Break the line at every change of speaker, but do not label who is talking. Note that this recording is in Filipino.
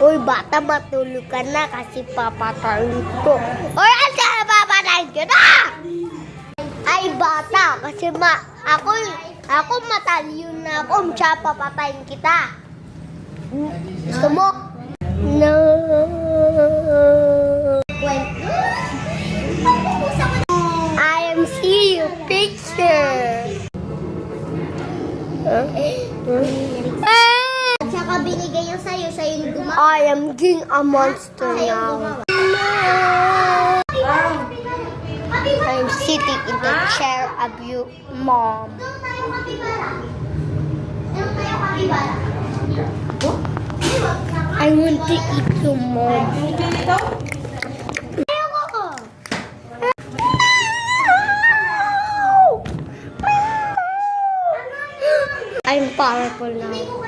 Uy, bata, matulog ka na kasi papatayin ko. Uy, asa na papatayin ka na? Ay, bata, kasi ako matalino na ako, siya papatayin kita. Gusto mo? No. I am see your picture.
At saka binigay yung sa'yo yung gumawa.
I am being a monster now. I'm sitting in the chair of your mom.
Doon tayo kapibara. Doon tayo kapibara.
I want to eat your mom.
Ayoko.
I'm powerful now.